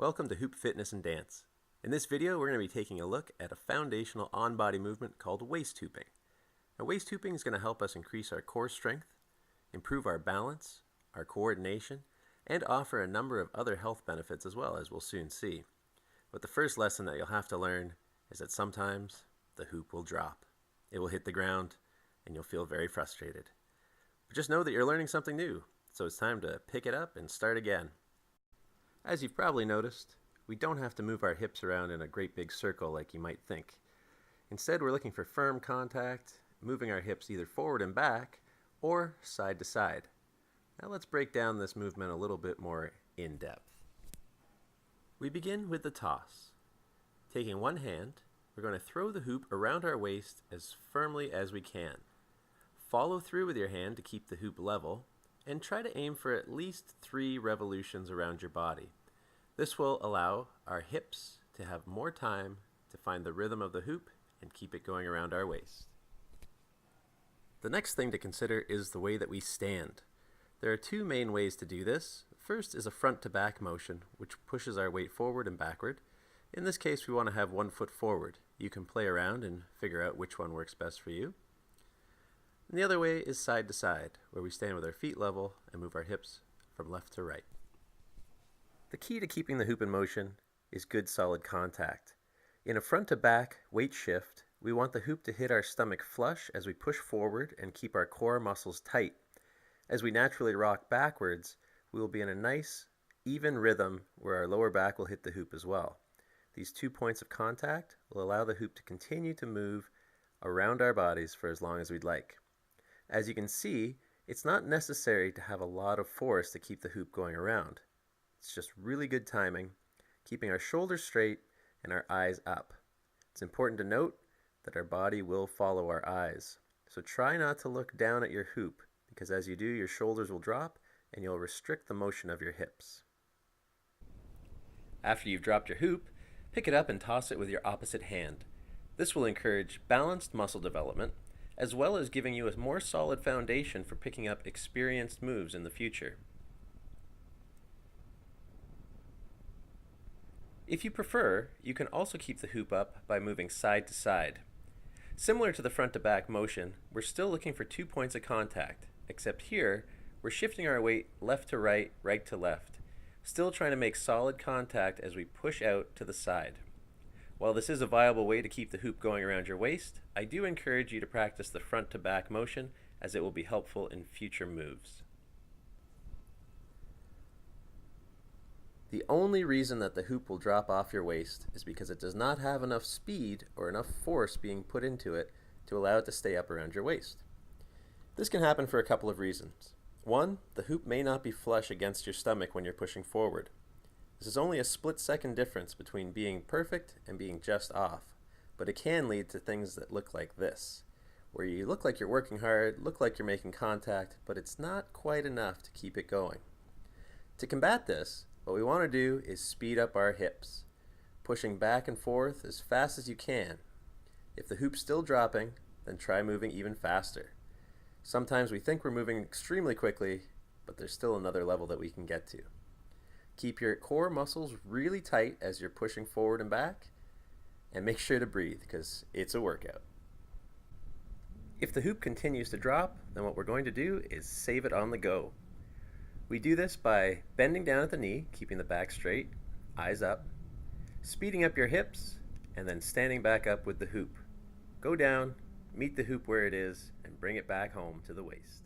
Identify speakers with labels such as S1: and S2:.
S1: Welcome to Hoop Fitness and Dance. In this video, we're going to be taking a look at a foundational on-body movement called waist hooping. Now, waist hooping is going to help us increase our core strength, improve our balance, our coordination, and offer a number of other health benefits as well, as we'll soon see. But the first lesson that you'll have to learn is that sometimes the hoop will drop. It will hit the ground, and you'll feel very frustrated. But just know that you're learning something new, so it's time to pick it up and start again. As you've probably noticed, we don't have to move our hips around in a great big circle like you might think. Instead, we're looking for firm contact, moving our hips either forward and back or side to side. Now let's break down this movement a little bit more in depth. We begin with the toss. Taking one hand, we're going to throw the hoop around our waist as firmly as we can. Follow through with your hand to keep the hoop level, and try to aim for at least 3 revolutions around your body. This will allow our hips to have more time to find the rhythm of the hoop and keep it going around our waist. The next thing to consider is the way that we stand. There are 2 main ways to do this. First is a front to back motion, which pushes our weight forward and backward. In this case, we want to have 1 foot forward. You can play around and figure out which one works best for you. And the other way is side to side, where we stand with our feet level and move our hips from left to right. The key to keeping the hoop in motion is good solid contact. In a front to back weight shift, we want the hoop to hit our stomach flush as we push forward and keep our core muscles tight. As we naturally rock backwards, we will be in a nice, even rhythm where our lower back will hit the hoop as well. These 2 points of contact will allow the hoop to continue to move around our bodies for as long as we'd like. As you can see, it's not necessary to have a lot of force to keep the hoop going around. It's just really good timing, keeping our shoulders straight and our eyes up. It's important to note that our body will follow our eyes. So try not to look down at your hoop, because as you do, your shoulders will drop and you'll restrict the motion of your hips. After you've dropped your hoop, pick it up and toss it with your opposite hand. This will encourage balanced muscle development, as well as giving you a more solid foundation for picking up experienced moves in the future. If you prefer, you can also keep the hoop up by moving side to side. Similar to the front to back motion, we're still looking for 2 points of contact, except here, we're shifting our weight left to right, right to left, still trying to make solid contact as we push out to the side. While this is a viable way to keep the hoop going around your waist, I do encourage you to practice the front to back motion, as it will be helpful in future moves. The only reason that the hoop will drop off your waist is because it does not have enough speed or enough force being put into it to allow it to stay up around your waist. This can happen for a couple of reasons. 1, the hoop may not be flush against your stomach when you're pushing forward. This is only a split-second difference between being perfect and being just off, but it can lead to things that look like this, where you look like you're working hard, look like you're making contact, but it's not quite enough to keep it going. To combat this, what we want to do is speed up our hips, pushing back and forth as fast as you can. If the hoop's still dropping, then try moving even faster. Sometimes we think we're moving extremely quickly, but there's still another level that we can get to. Keep your core muscles really tight as you're pushing forward and back, and make sure to breathe, because it's a workout. If the hoop continues to drop, then what we're going to do is save it on the go. We do this by bending down at the knee, keeping the back straight, eyes up, speeding up your hips, and then standing back up with the hoop. Go down, meet the hoop where it is, and bring it back home to the waist.